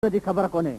जी खबर कोने।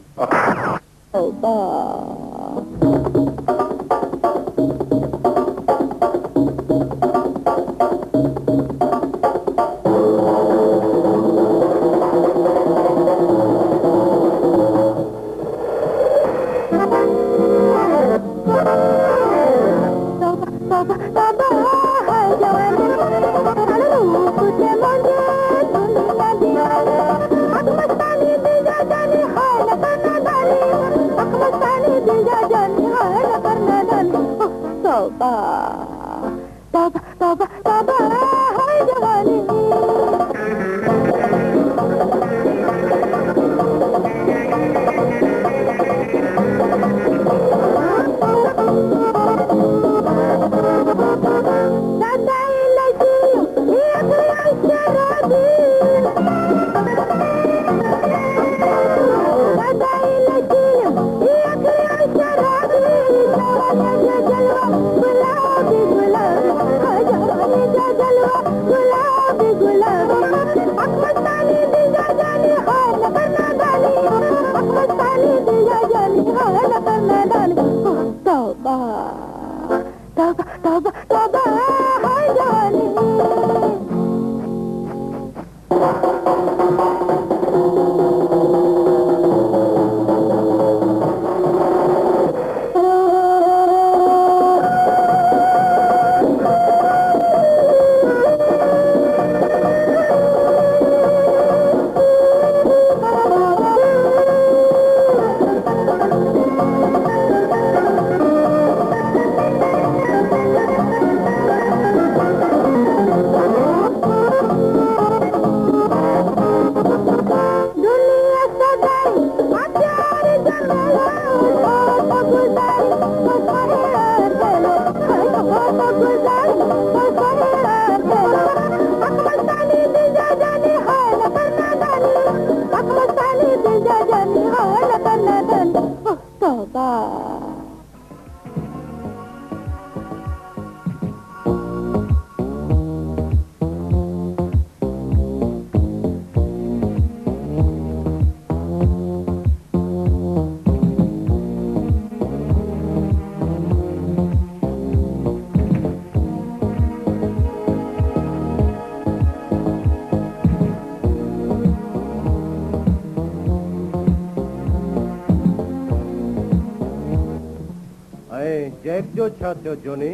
जैक जो छा थियो जोनी?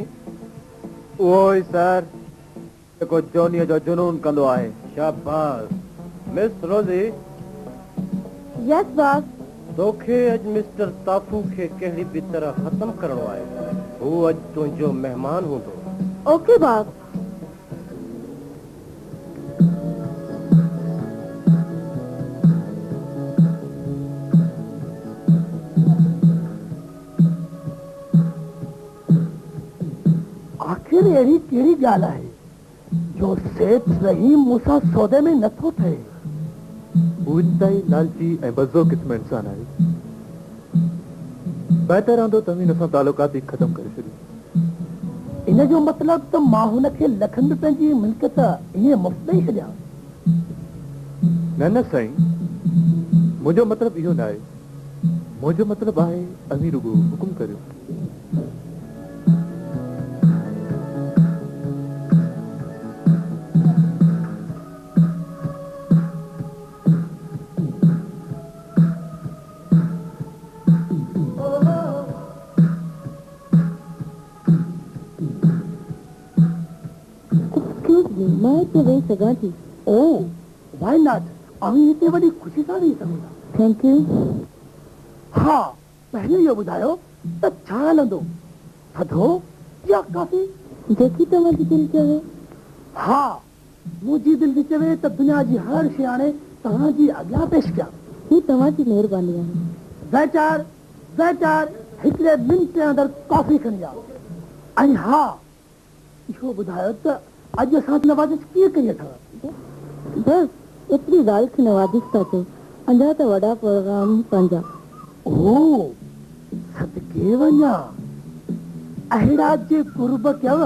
ओए सर, को जोनी जो जुनून कंदो आहे। शाबाश मिस रोजी। यस बॉस। तोखे अज मिस्टर ताफू के कहिड़ी भी तरह खत्म करणो आहे। हू अज तुंहिंजो मेहमान हूंदो। Okay boss. आखिर अहिड़ी कहिड़ी ॻाल्हि आहे जो सेठ रहीम मूंसां सौदे में नथो थिए? हू इंतहाई लालची ऐं बज़ो क़िस्म इंसान आहे। बहितर रहंदो तव्हीं हिन सां तालुकात ई ख़तम करे छॾियो। इन जो मतिलब त मां हुनखे लखनि रुपयनि जी मिल्कियत ईअं मुफ़्त ॾेई छॾियां? न न साईं, मुंहिंजो मतिलब इहो न आहे। मुंहिंजो मतिलब आहे अमीर रुगो हुकुम करियो। मैं तो वेही सघां थी। ओह व्हाई नॉट, आऊं हिते वॾी ख़ुशी सां वेही सघूं था। Thank U. हा, पहिरियों इहो ॿुधायो त छा हलंदो, थधो या काफ़ी? जेकी तव्हांजी दिलि चवे। हा, मुंहिंजी दिलि बि चवे त दुनिया जी हर शइ हाणे तव्हांजी अॻियां पेश कयां। ही तव्हांजी महिरबानी आहे। वेटर हिकिड़े मिंट जे अंदरि कॉफ़ी खणी आओ। ऐं हा, इहो ॿुधायो त अॼु असां नवाज़िश कीअं कई अथव? बस एतिरी ॻाल्हि खे नवाज़िश था चओ। अञा त वॾा प्रोग्राम पंहिंजा। ओह सदके वञा, अहिड़ा जे कुर्ब कयव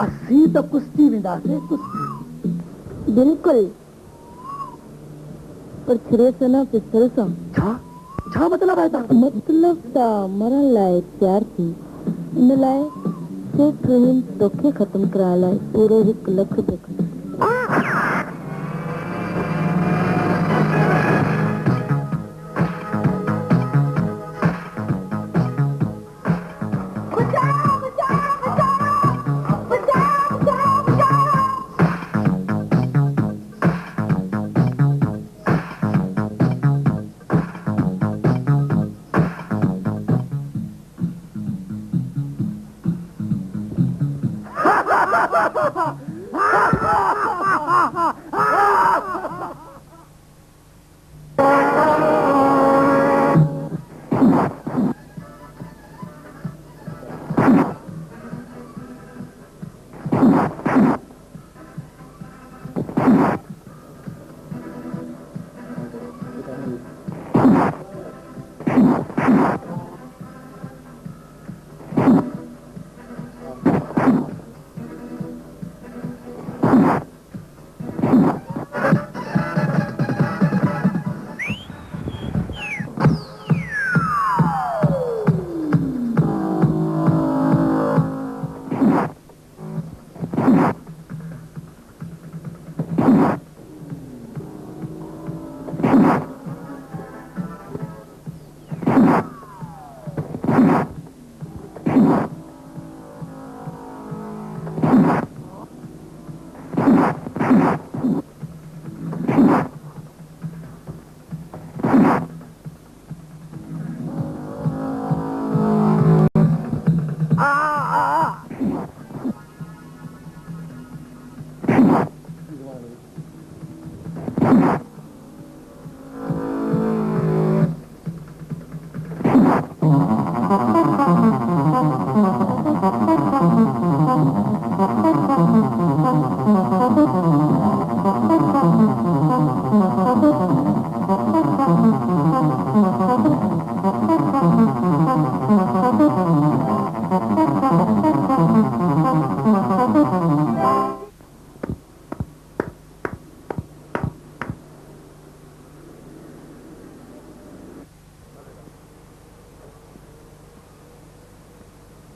असीं त कुस्ती वेंदासीं। कुस्ती बिल्कुलु। पर छिरे से न पिस्तर सां। छा मतलब है तव्हां? मतलब त मरण लाइ तयार थी, इन लाइ सेठ रहीम तोखे ख़त्म कराइण लाइ पूरो 1 लख रुपया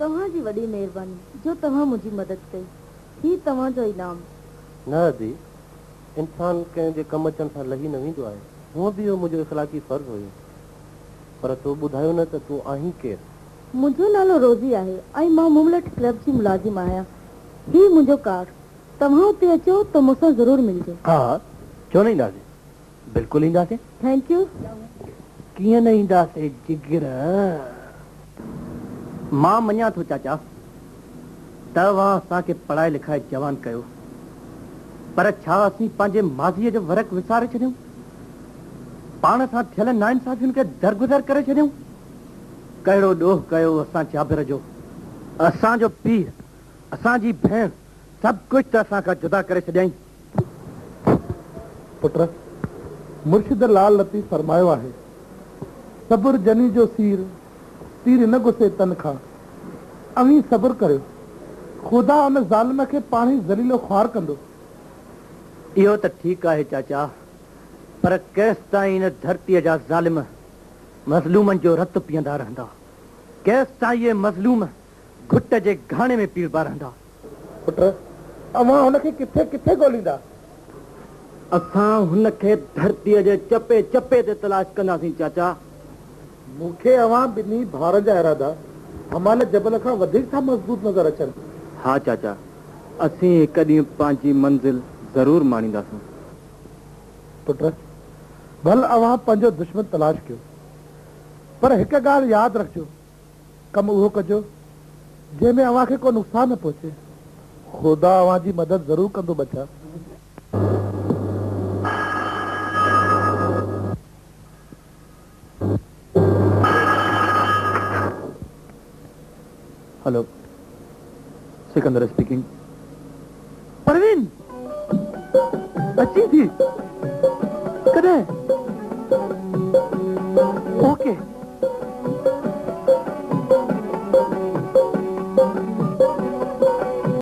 तव्हां जी वॾी महिरबानी जो तव्हां मुंहिंजी मदद कई। ही तव्हां जो इनाम। न दी, इंसान कंहिंजे कम अचण सां लही न वेंदो आहे। हूअं बि इहो मुंहिंजो इख़लाक़ी फर्ज़ हुयो, पर तूं ॿुधायो न त तूं आहीं केरु? मुंहिंजो नालो रोज़ी आहे ऐं मां मुमलट क्लब जी मुलाज़िम आहियां। ही मुंहिंजो कार, तव्हां उते अचो त मूंसां ज़रूरु मिलजो। हा, छो न ईंदासीं, बिल्कुलु ईंदासीं। Thank U. कीअं न ईंदासीं जिगर। मां मञा थो चाचा, तव्हां असांखे पढ़ाए लिखाए जवान कयो, पर छा असीं पंहिंजे माज़ीअ जो वरक विसारे छॾियूं? पाण सां थियल नाइंसाफ़ियुनि खे दरगुज़र करे छॾियूं? कहिड़ो ॾोह कयो असां जाबिर जो? असांजो पीउ, असांजी भेण, सभु कुझु त असां खां जुदा करे छॾियईं। पुट, मुर्शिद लाल लतीफ़ फरमायो आहे, सब्र जनी जो सीर तीर न गुसे तन खां। अवी सब्र करियो, ख़ुदा उन ज़ालिम खे पाण ई ज़लीलो ख़्वार कंदो। इहो त ठीकु आहे चाचा, पर केसि ताईं इन धरतीअ जा ज़ालिम मज़लूमनि जो रतु पीअंदा रहंदा? केसि ताईं इहे मज़लूम घुट जे घाणे में पीड़बा रहंदा? पुट, अवां हुनखे किथे किथे ॻोल्हींदा? असां हुनखे धरतीअ जे चपे चपे ते तलाश कंदासीं चाचा। मूंखे अवां ॿिन्ही भाउर जा इरादा हमाल जबल खां वधीक था मज़बूत नज़र अचनि। हा चाचा, असीं हिकु ॾींहुं पंहिंजी मंज़िल ज़रूरु माणींदासीं। पुट, भल अवां पंहिंजो दुश्मन तलाश कयो, पर हिकु ॻाल्हि यादि रखिजो, कमु उहो कजो जंहिंमें अवां खे को नुक़सान न पहुचे। ख़ुदा अवां जी मदद ज़रूरु कंदो बचा। Hello, Sikandar speaking. परवीन अची थी कॾहिं?